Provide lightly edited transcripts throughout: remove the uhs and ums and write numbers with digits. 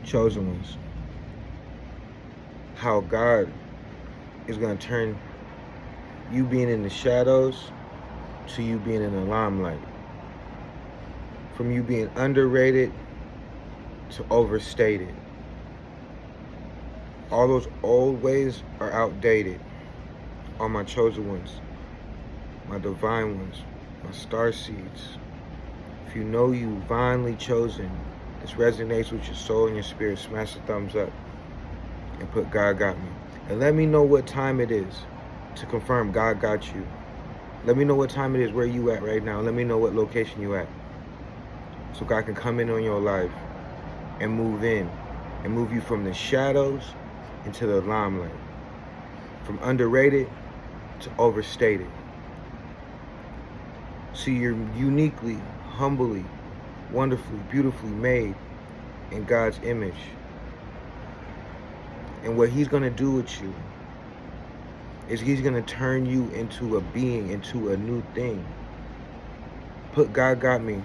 chosen ones, how God is going to turn you being in the shadows to you being in the limelight. From you being underrated to overstated. All those old ways are outdated. All my chosen ones, my divine ones, my star seeds. If you know you divinely chosen, this resonates with your soul and your spirit, smash the thumbs up and put God got me. And let me know what time it is to confirm God got you. Let me know what time it is, where you at right now. Let me know what location you at. So God can come in on your life and move in and move you from the shadows into the limelight. From underrated to overstated. So you're uniquely, humbly, wonderfully, beautifully made in God's image. And what he's going to do with you is he's going to turn you into a being, into a new thing. Put God got me.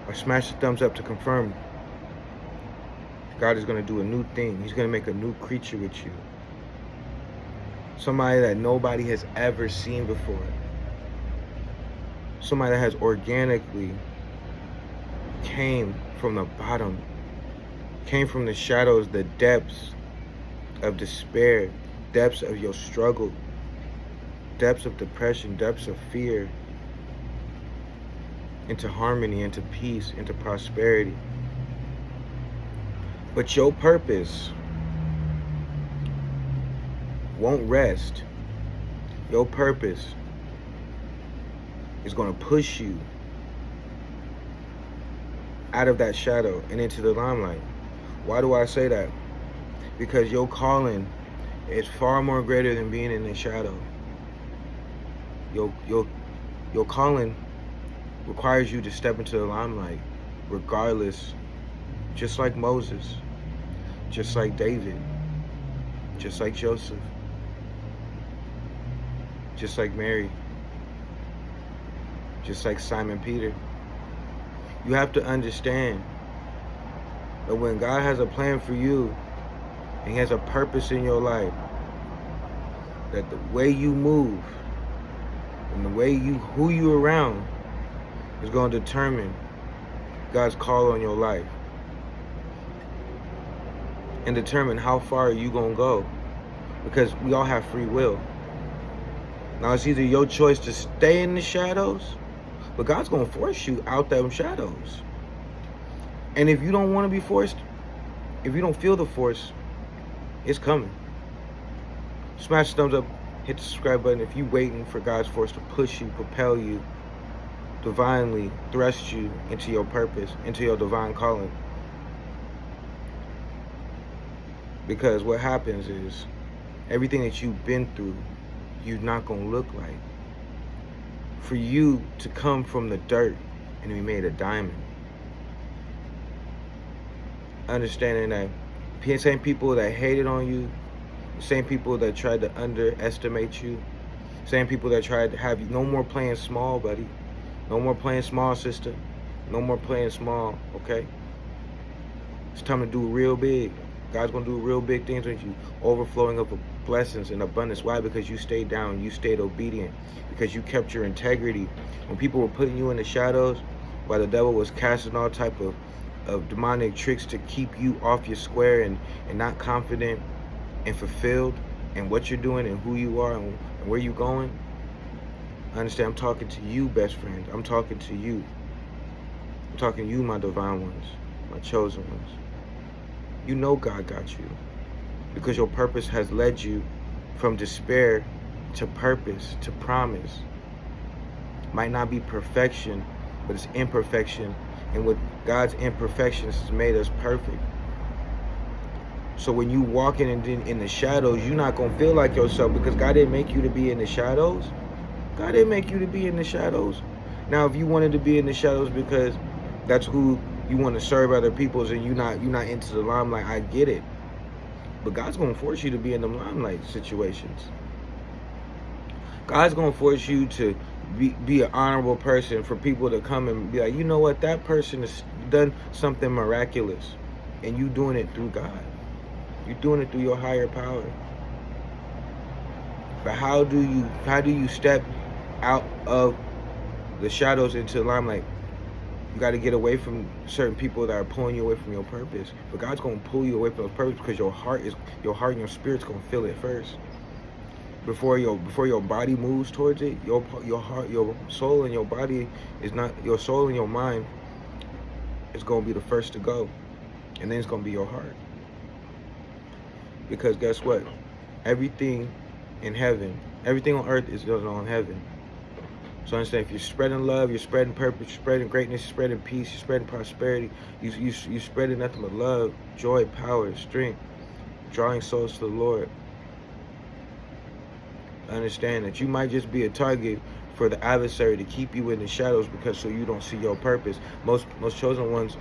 Or smash the thumbs up to confirm. God is going to do a new thing. He's going to make a new creature with you. Somebody that nobody has ever seen before. Somebody that has organically came from the bottom, came from the shadows, the depths of despair, depths of your struggle, depths of depression, depths of fear, into harmony, into peace, into prosperity. But your purpose won't rest. Your purpose is going to push you out of that shadow and into the limelight. Why do I say that? Because your calling is far more greater than being in the shadow. Your calling requires you to step into the limelight, regardless, just like Moses, just like David, just like Joseph, just like Mary, just like Simon Peter. You have to understand that when God has a plan for you and he has a purpose in your life, that the way you move and the way who you around is going to determine God's call on your life and determine how far you going to go, because we all have free will. Now it's either your choice to stay in the shadows, but God's going to force you out them shadows. And if you don't want to be forced, if you don't feel the force, it's coming. Smash the thumbs up, hit the subscribe button if you're waiting for God's force to push you, propel you, divinely thrust you into your purpose, into your divine calling. Because what happens is, everything that you've been through, you're not going to look like. For you to come from the dirt and be made a diamond. Understanding that the same people that hated on you, the same people that tried to underestimate you, same people that tried to have you, no more playing small, buddy. No more playing small, sister. No more playing small, okay? It's time to do real big. God's going to do real big things with you. Overflowing of blessings and abundance. Why? Because you stayed down. You stayed obedient. Because you kept your integrity. When people were putting you in the shadows, while the devil was casting all type of demonic tricks to keep you off your square and not confident and fulfilled in what you're doing and who you are and where you're going. I understand. I'm talking to you, best friend. I'm talking to you. I'm talking to you, my divine ones, my chosen ones. You know God got you because your purpose has led you from despair to purpose, to promise. Might not be perfection, but it's imperfection. And with God's imperfections has made us perfect. So when you walking in the shadows, you're not going to feel like yourself, because God didn't make you to be in the shadows. God didn't make you to be in the shadows. Now, if you wanted to be in the shadows because that's who you want to serve other people's and you're not into the limelight, I get it. But God's going to force you to be in the limelight situations. God's going to force you to be an honorable person, for people to come and be like, you know what, that person has done something miraculous. And you doing it through God. You're doing it through your higher power. But how do you step out of the shadows into the limelight? You got to get away from certain people that are pulling you away from your purpose. But God's going to pull you away from your purpose because your heart and your spirit's going to feel it first. Before your body moves towards it, your heart, your soul and your body is not, your soul and your mind is going to be the first to go. And then it's going to be your heart. Because guess what? Everything in heaven, everything on earth is going on in heaven. So understand, if you're spreading love, you're spreading purpose, you're spreading greatness, you're spreading peace, you're spreading prosperity, you're spreading nothing but love, joy, power, strength, drawing souls to the Lord. Understand that you might just be a target for the adversary to keep you in the shadows because so you don't see your purpose. Most chosen ones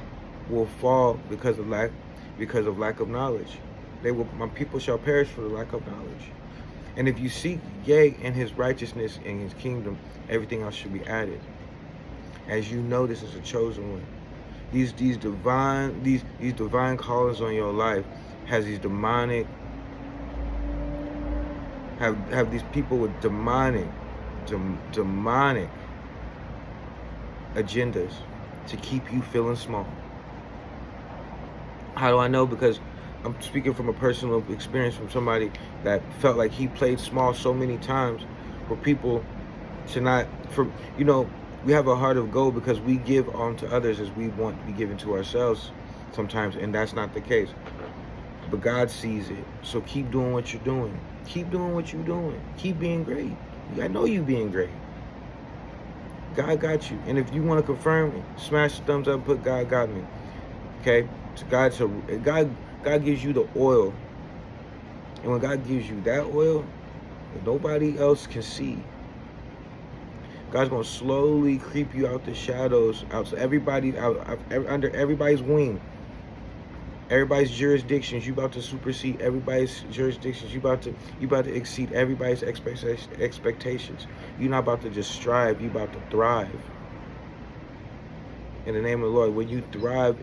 will fall because of lack of knowledge. My people shall perish for the lack of knowledge. And if you seek yea in his righteousness and his kingdom, everything else should be added. As you know, this is a chosen one. These divine callings on your life has these demonic, have these people with demonic agendas to keep you feeling small. How do I know? Because I'm speaking from a personal experience from somebody that felt like he played small so many times for people to not, we have a heart of gold because we give on to others as we want to be given to ourselves sometimes, and that's not the case. But God sees it. So keep doing what you're doing. Keep doing what you're doing. Keep being great. I know you being great. God got you. And if you want to confirm, smash the thumbs up, put God got me. Okay? So God gives you the oil. And when God gives you that oil, nobody else can see. God's going to slowly creep you out the shadows, out so everybody, under everybody's wing. Everybody's jurisdictions, you about to supersede everybody's jurisdictions. You about to exceed everybody's expectations. You're not about to just strive, you about to thrive. In the name of the Lord, when you thrive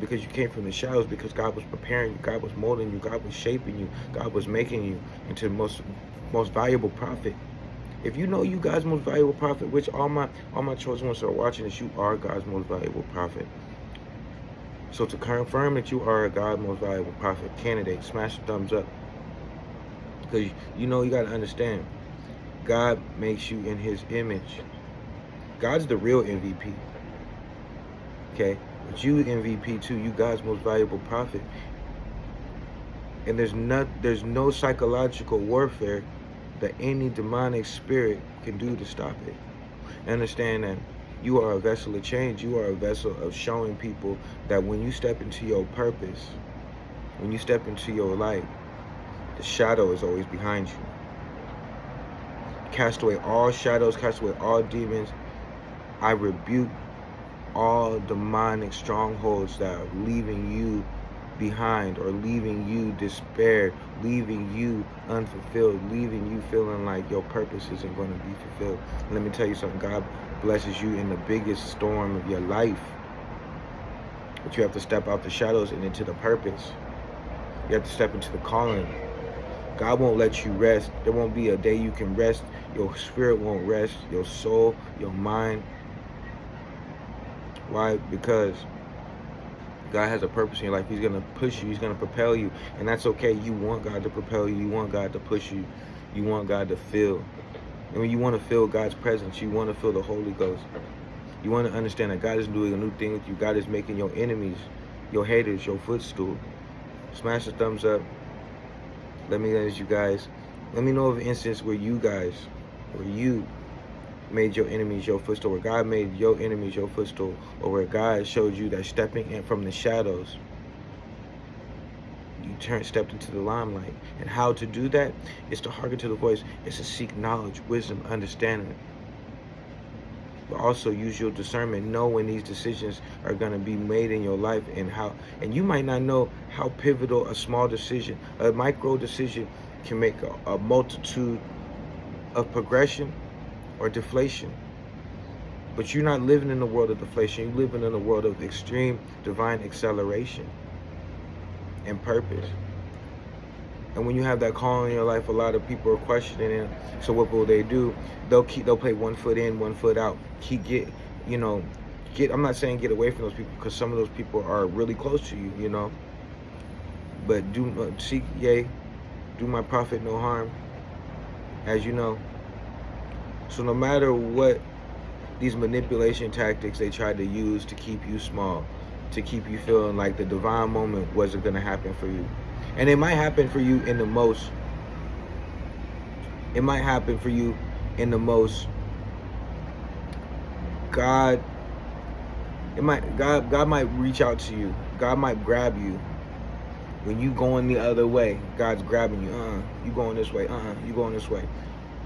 because you came from the shadows, because God was preparing you, God was molding you, God was shaping you, God was making you into the most valuable prophet. If you know you God's most valuable prophet, which all my chosen ones are watching, is you are God's most valuable prophet. So to confirm that you are a God's most valuable prophet candidate, smash the thumbs up. Because you got to understand, God makes you in his image. God's the real MVP. Okay? But you MVP too, you God's most valuable prophet. And there's no psychological warfare that any demonic spirit can do to stop it. Understand that you are a vessel of change. You are a vessel of showing people that when you step into your purpose, when you step into your light, the shadow is always behind you. Cast away all shadows, cast away all demons. I rebuke all demonic strongholds that are leaving you behind or leaving you despaired, leaving you unfulfilled, leaving you feeling like your purpose isn't going to be fulfilled. And let me tell you something, God blesses you in the biggest storm of your life. But you have to step out the shadows and into the purpose. You have to step into the calling. God won't let you rest. There won't be a day you can rest. Your spirit won't rest. Your soul, your mind. Why? Because God has a purpose in your life. He's going to push you. He's going to propel you. And that's okay. You want God to propel you. You want God to push you. You want God to feel. And when you want to feel God's presence, you want to feel the Holy Ghost. You want to understand that God is doing a new thing with you. God is making your enemies, your haters, your footstool. Smash the thumbs up. Let me know, you guys. Let me know of an instance where you made your enemies your footstool, where God made your enemies your footstool, or where God showed you that stepping in from the shadows, you stepped into the limelight. And how to do that is to hearken to the voice. It's to seek knowledge, wisdom, understanding. But also use your discernment. Know when these decisions are going to be made in your life and you might not know how pivotal a small decision, a micro decision can make a multitude of progression or deflation. But you're not living in the world of deflation. You're living in a world of extreme divine acceleration and purpose. And when you have that call in your life, a lot of people are questioning it. So what will they do? They'll play 1 foot in, 1 foot out. I'm not saying get away from those people, because some of those people are really close to you, But seek, yea, do my prophet no harm, as you know. So no matter what these manipulation tactics they tried to use to keep you small, to keep you feeling like the divine moment wasn't going to happen for you. And it might happen for you in the most. It might happen for you in the most. God might reach out to you. God might grab you. When you going the other way, God's grabbing you. You going this way. You going this way.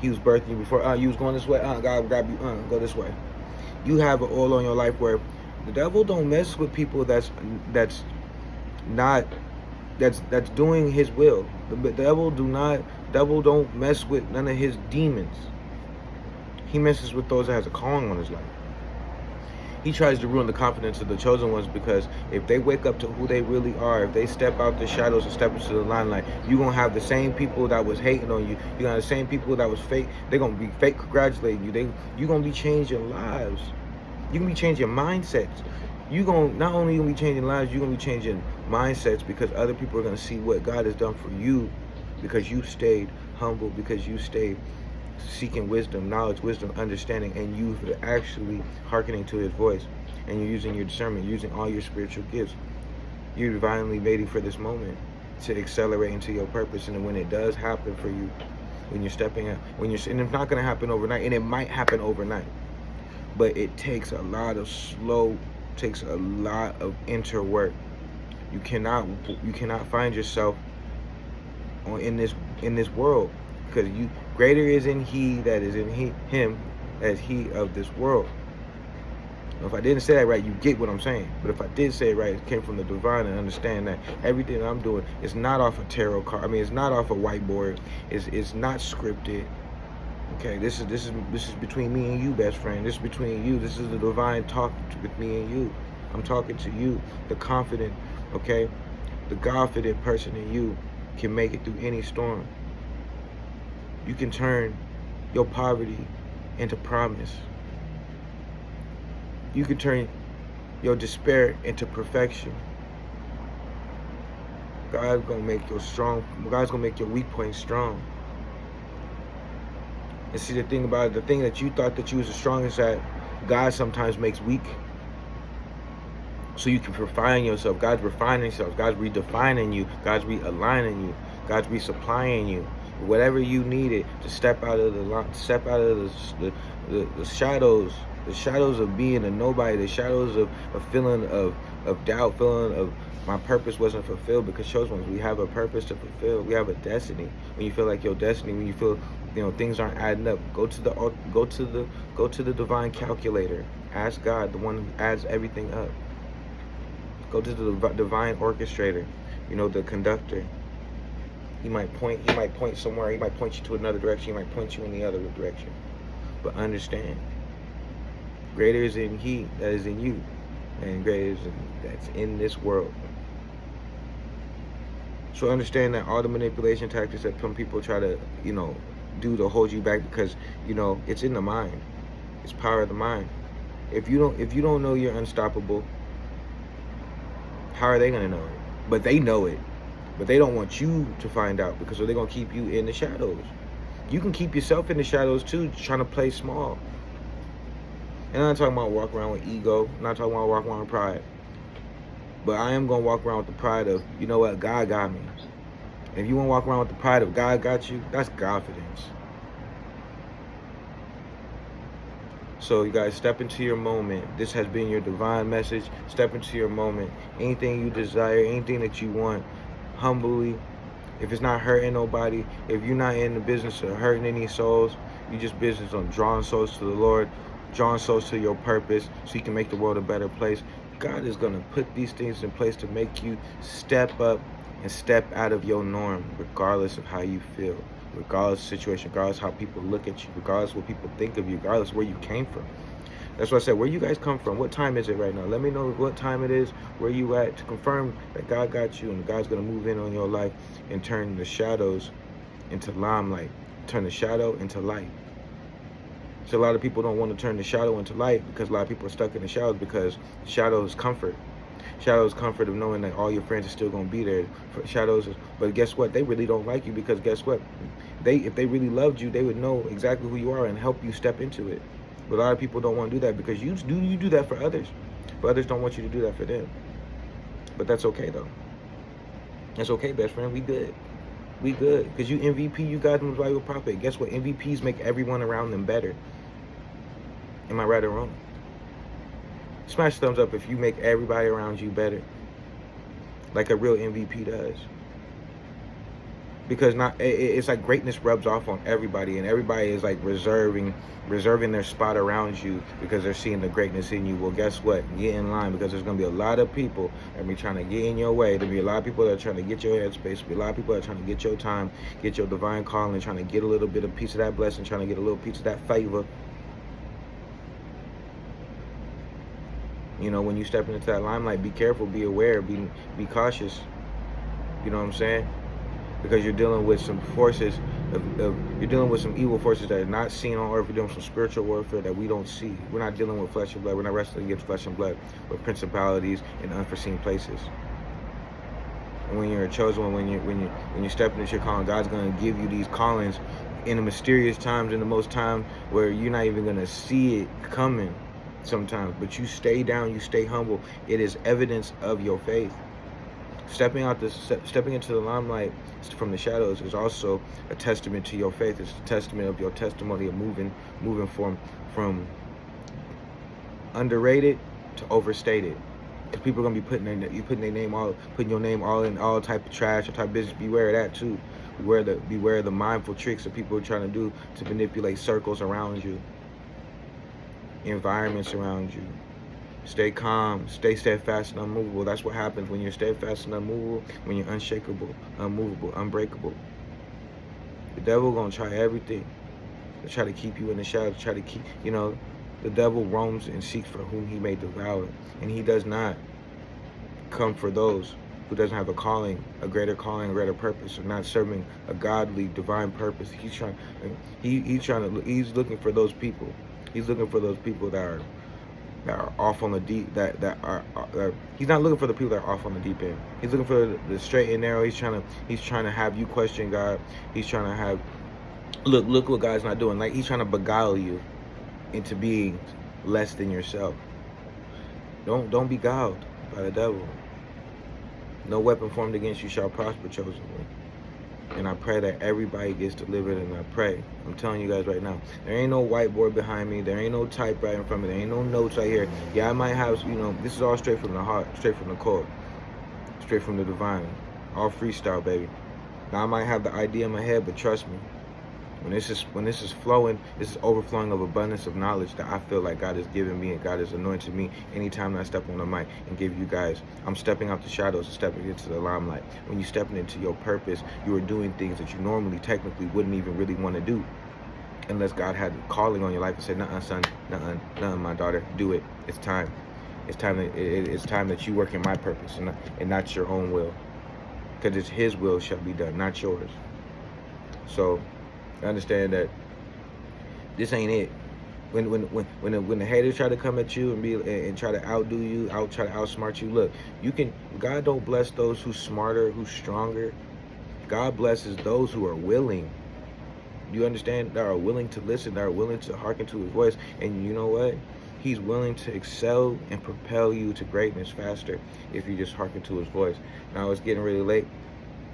He was birthing you before. You was going this way. God will grab you. Go this way. You have an oil on your life where the devil don't mess with people that's doing his will. The devil don't mess with none of his demons. He messes with those that has a calling on his life. He tries to ruin the confidence of the chosen ones, because if they wake up to who they really are, if they step out the shadows and step into the limelight, you're going to have the same people that was hating on you. You're going to have the same people that was fake. They're going to be fake congratulating you. You're going to be changing lives. You're going to be changing mindsets. Not only going to be changing lives, you're going to be changing mindsets, because other people are going to see what God has done for you, because you stayed humble, because you stayed seeking wisdom, knowledge, wisdom, understanding, and you are actually hearkening to his voice, and you're using your discernment, using all your spiritual gifts. You're divinely waiting for this moment to accelerate into your purpose. And then when it does happen for you, when you're stepping out, and it's not going to happen overnight, and it might happen overnight, but it takes a lot of interwork. You cannot find yourself in this world, because greater is in he that is in him as he of this world. Now, if I didn't say that right, you get what I'm saying. But if I did say it right, it came from the divine, and understand that everything I'm doing is not off a tarot card. I mean, it's not off a whiteboard. It's not scripted. Okay, this is between me and you, best friend. This is between you. This is the divine talk with me and you. I'm talking to you, the confident, okay? The confident person in you can make it through any storm. You can turn your poverty into promise. You can turn your despair into perfection. God's gonna make you strong. God's gonna make your weak points strong. And see, the thing about it, the thing that you thought that you was the strongest at, God sometimes makes weak. So you can refine yourself. God's refining yourself. God's redefining you. God's realigning you. God's resupplying you. Whatever you needed to step out of the shadows of being a nobody, the shadows of feeling of doubt, feeling of my purpose wasn't fulfilled. Because chosen ones, we have a purpose to fulfill. We have a destiny. When you feel like your destiny, when you feel things aren't adding up, go to the divine calculator. Ask God, the one who adds everything up. Go to the divine orchestrator, the conductor. He might point somewhere. He might point you to another direction. He might point you in the other direction. But understand, greater is in he that is in you, and greater is that's in this world. So understand that all the manipulation tactics that some people try to, do to hold you back, because, it's in the mind. It's power of the mind. If you don't know you're unstoppable, how are they gonna know it? But they know it. But they don't want you to find out, because they're going to keep you in the shadows. You can keep yourself in the shadows too, trying to play small. And I'm not talking about walk around with ego. I'm not talking about walk around with pride. But I am going to walk around with the pride of, you know what, God got me. And if you want to walk around with the pride of God got you, that's confidence. So you guys, step into your moment. This has been your divine message. Step into your moment. Anything you desire, anything that you want, humbly. If it's not hurting nobody, if you're not in the business of hurting any souls, you just business on drawing souls to the Lord, drawing souls to your purpose, so you can make the world a better place. God is going to put these things in place to make you step up and step out of your norm, regardless of how you feel, regardless of the situation, regardless of how people look at you, regardless of what people think of you, regardless of where you came from. That's what I said. Where you guys come from? What time is it right now? Let me know what time it is, where you at, to confirm that God got you and God's going to move in on your life and turn the shadows into limelight. Turn the shadow into light. So a lot of people don't want to turn the shadow into light because a lot of people are stuck in the shadows because shadow is comfort. Shadow is comfort of knowing that all your friends are still going to be there. But guess what? They really don't like you because guess what? If they really loved you, they would know exactly who you are and help you step into it. But a lot of people don't want to do that because you do that for others. But others don't want you to do that for them. But that's okay though. That's okay, best friend. We good. We good. Because you MVP, you God's most valuable prophet. Guess what? MVPs make everyone around them better. Am I right or wrong? Smash thumbs up if you make everybody around you better. Like a real MVP does. Because it's like greatness rubs off on everybody, and everybody is like reserving their spot around you because they're seeing the greatness in you. Well, guess what? Get in line, because there's gonna be a lot of people that be trying to get in your way. There'll be a lot of people that are trying to get your headspace. There'll be a lot of people that are trying to get your time, get your divine calling, trying to get a little bit of piece of that blessing, trying to get a little piece of that favor. You know, when you step into that limelight, be careful, be aware, be cautious. You know what I'm saying? Because you're dealing with some forces, you're dealing with some evil forces that are not seen on earth. You're dealing with some spiritual warfare that we don't see. We're not dealing with flesh and blood. We're not wrestling against flesh and blood, but principalities in unforeseen places. And when you're a chosen one, when you step into your calling, God's going to give you these callings in the mysterious times, in the most time where you're not even going to see it coming sometimes. But you stay down, you stay humble. It is evidence of your faith. Stepping into the limelight from the shadows is also a testament to your faith. It's a testament of your testimony of moving from underrated to overstated. Because people are gonna be putting your name all in all type of trash or type of business. Beware of that too. Beware of the mindful tricks that people are trying to do to manipulate circles around you, environments around you. Stay calm, stay steadfast and unmovable. That's what happens when you're steadfast and unmovable, when you're unshakable, unmovable, unbreakable. The devil gonna try everything to try to keep you in the shadows, try to keep, the devil roams and seeks for whom he may devour. And he does not come for those who doesn't have a calling, a greater purpose, or not serving a godly, divine purpose. He's looking for those people. He's looking for those people that are off on the deep, he's not looking for the people that are off on the deep end. He's looking for the straight and narrow. He's trying to have you question God. He's trying to have, look what God's not doing. Like, he's trying to beguile you into being less than yourself. Don't be guiled by the devil. No weapon formed against you shall prosper, chosen one. And I pray that everybody gets delivered, and I'm telling you guys right now, there ain't no whiteboard behind me, there ain't no typewriter in front of me, there ain't no notes right here. Yeah, I might have, this is all straight from the heart, straight from the core, straight from the divine, all freestyle, baby. Now I might have the idea in my head, but trust me, when this is flowing, this is overflowing of abundance of knowledge that I feel like God has given me and God has anointed me anytime that I step on the mic and give you guys. I'm stepping out the shadows and stepping into the limelight. When you're stepping into your purpose, you are doing things that you normally technically wouldn't even really want to do unless God had a calling on your life and said, "Nuh-uh, son, nuh-uh, my daughter, do it. It's time. It's time that you work in my purpose and not your own will, because it's His will shall be done, not yours." So understand that this ain't it. When the haters try to come at you and try to outdo you, try to outsmart you, look, God don't bless those who's smarter, who's stronger. God blesses those who are willing. You understand? That are willing to listen, that are willing to hearken to His voice. And you know what? He's willing to excel and propel you to greatness faster if you just hearken to His voice. Now it's getting really late.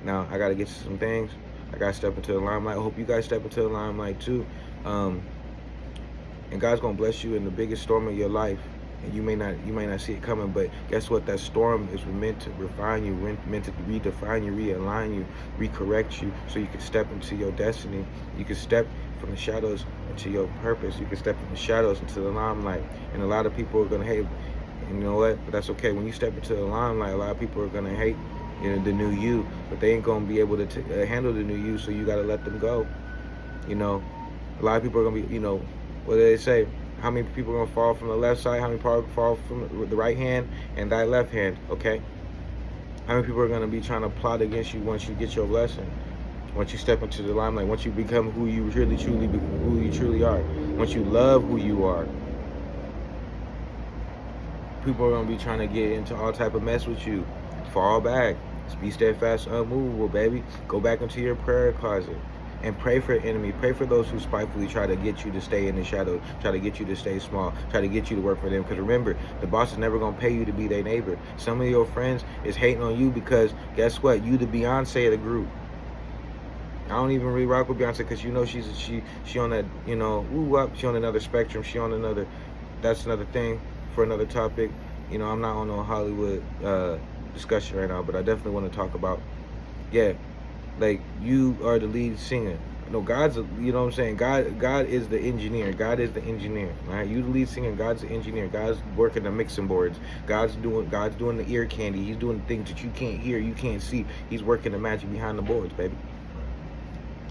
Now I gotta get to some things. I gotta step into the limelight. I hope you guys step into the limelight too. And God's gonna bless you in the biggest storm of your life. And you may not see it coming, but guess what? That storm is meant to refine you, meant to redefine you, realign you, recorrect you, so you can step into your destiny. You can step from the shadows into your purpose. You can step from the shadows into the limelight. And a lot of people are gonna hate. And you know what? But that's okay. When you step into the limelight, a lot of people are gonna hate the new you, but they ain't gonna be able to handle the new you. So you gotta let them go. A lot of people are gonna be, what do they say? How many people are going to fall from the left side? How many people fall from the right hand and thy left hand? Okay. How many people are going to be trying to plot against you once you get your blessing? Once you step into the limelight, once you become who you truly are, once you love who you are, people are going to be trying to get into all type of mess with you. Fall back. Just be steadfast, unmovable, baby. Go back into your prayer closet and pray for the enemy. Pray for those who spitefully try to get you to stay in the shadows, try to get you to stay small, try to get you to work for them. Because remember, the boss is never going to pay you to be their neighbor. Some of your friends is hating on you because, guess what? You the Beyonce of the group. I don't even really rock with Beyonce because, you know, she on that, you know, woo up. She on another spectrum. She on another, that's another thing for another topic. You know, I'm not on no Hollywood discussion right now, but I definitely want to talk about, yeah, like, you are the lead singer. No, God's, you know what I'm saying? God is the engineer. God is the engineer. All right, you the lead singer. God's the engineer. God's working the mixing boards. God's doing the ear candy. He's doing things that you can't hear, you can't see. He's working the magic behind the boards, baby.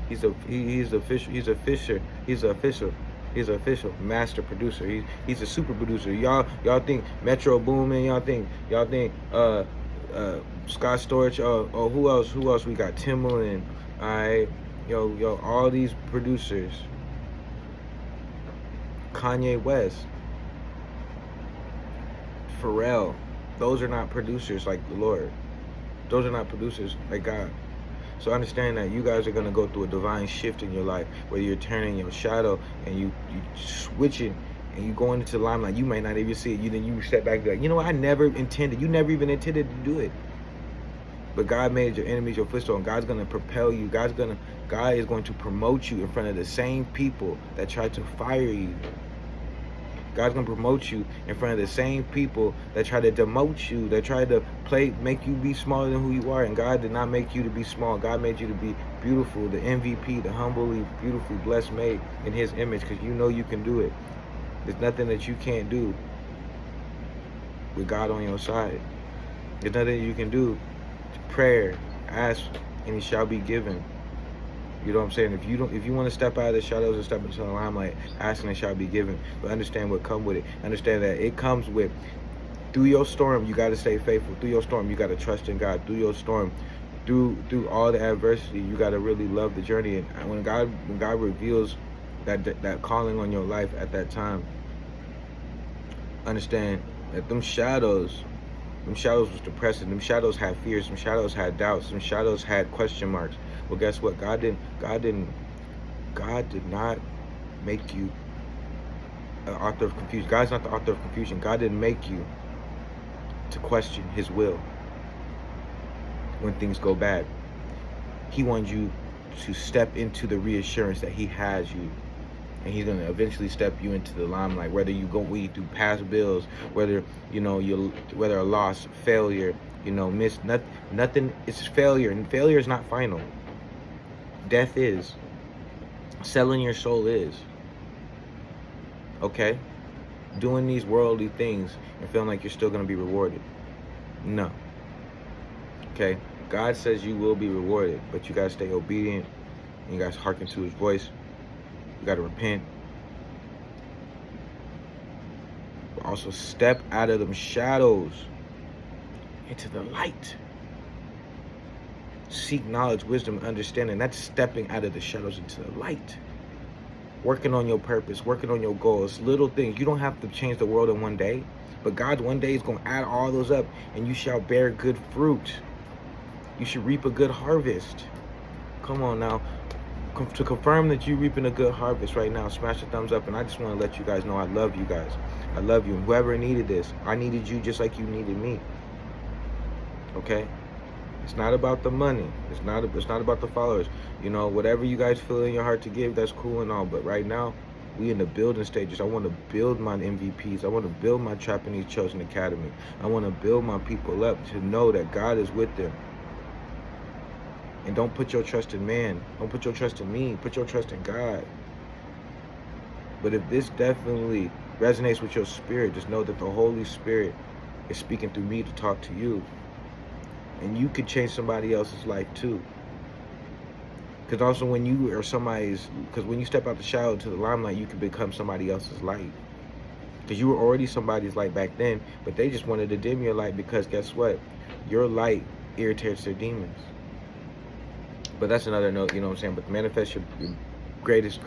He's official master producer. He's a super producer. Y'all think Metro Boomin, y'all think Scott Storch, oh, who else we got? Timbaland, alright, yo, all these producers. Kanye West, Pharrell, those are not producers like the Lord. Those are not producers like God. So understand that you guys are going to go through a divine shift in your life where you're turning your shadow and you switching and you going into the limelight. You might not even see it. You step back and be like, you know what, you never even intended to do it. But God made your enemies your footstool, and God's going to propel you. God is going to promote you in front of the same people that tried to fire you. God's going to promote you in front of the same people that try to demote you, that try to make you be smaller than who you are. And God did not make you to be small. God made you to be beautiful, the MVP, the humbly, beautifully blessed, made in His image, because you know you can do it. There's nothing that you can't do with God on your side. There's nothing you can do. Prayer, ask, and it shall be given. You know what I'm saying? If you want to step out of the shadows and step into the limelight, asking it shall be given. But understand what comes with it. Understand that it comes with, through your storm, you got to stay faithful. Through your storm, you got to trust in God. Through your storm, through all the adversity, you got to really love the journey. And when God reveals that calling on your life at that time, understand that them shadows was depressing. Them shadows had fears. Them shadows had doubts. Them shadows had question marks. Well, guess what? God did not make you an author of confusion. God's not the author of confusion. God didn't make you to question His will when things go bad. He wanted you to step into the reassurance that He has you. And He's gonna eventually step you into the limelight. Whether you go through past bills, whether whether a loss, failure, nothing is failure, and failure is not final. Death is. Selling your soul is. Okay? Doing these worldly things and feeling like you're still gonna be rewarded. No. Okay? God says you will be rewarded, but you gotta stay obedient and you gotta hearken to His voice. You got to repent. But also step out of them shadows into the light. Seek knowledge, wisdom, understanding. That's stepping out of the shadows into the light. Working on your purpose, working on your goals, little things. You don't have to change the world in one day, but God one day is going to add all those up, and you shall bear good fruit. You should reap a good harvest. Come on now. To confirm that you're reaping a good harvest right now, smash the thumbs up. And I just want to let you guys know I love you guys. I love you. And whoever needed this, I needed you just like you needed me. Okay? It's not about the money. It's not about the followers. Whatever you guys feel in your heart to give, that's cool and all. But right now, we in the building stages. I want to build my MVPs. I want to build my Trapanese Chosen Academy. I want to build my people up to know that God is with them. And don't put your trust in man. Don't put your trust in me. Put your trust in God. But if this definitely resonates with your spirit, just know that the Holy Spirit is speaking through me to talk to you. And you could change somebody else's life too. Because also when you step out the shadow to the limelight, you can become somebody else's light. Because you were already somebody's light back then, but they just wanted to dim your light because guess what? Your light irritates their demons. But that's another note, you know what I'm saying? But manifest your greatest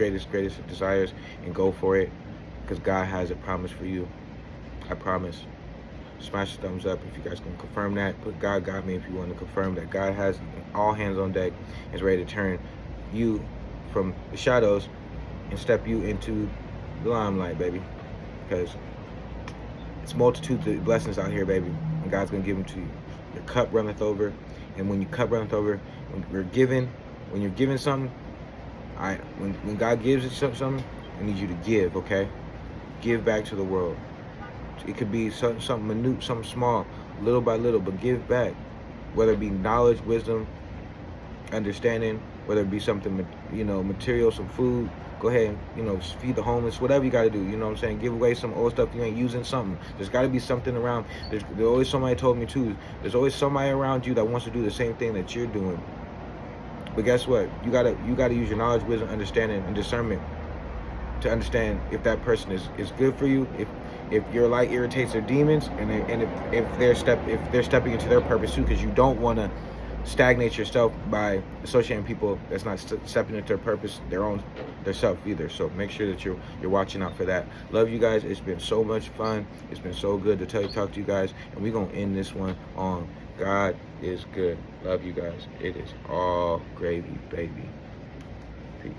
desires and go for it, because God has a promise for you. I promise. Smash the thumbs up if you guys can confirm that. Put God got me if you want to confirm that God has all hands on deck, is ready to turn you from the shadows and step you into the limelight, baby. Because it's multitudes of blessings out here, baby, and God's gonna give them to you. Your cup runneth over, and when your cup runneth over, when you're giving something, when God gives you something, I need you to give, okay? Give back to the world. It could be something minute, something small, little by little, but give back. Whether it be knowledge, wisdom, understanding, whether it be something, material, some food, go ahead and, feed the homeless, whatever you got to do, you know what I'm saying? Give away some old stuff you ain't using, something. There's got to be something around. There's always somebody told me too, there's always somebody around you that wants to do the same thing that you're doing. But guess what? You gotta use your knowledge, wisdom, understanding, and discernment to understand if that person is good for you, if your light irritates their demons, and if they're stepping into their purpose too, because you don't want to stagnate yourself by associating people that's not stepping into their purpose, their self either. So make sure that you're watching out for that. Love you guys. It's been so much fun. It's been so good to talk to you guys, and we're gonna end this one on God is good. Love you guys. It is all gravy, baby. Peace.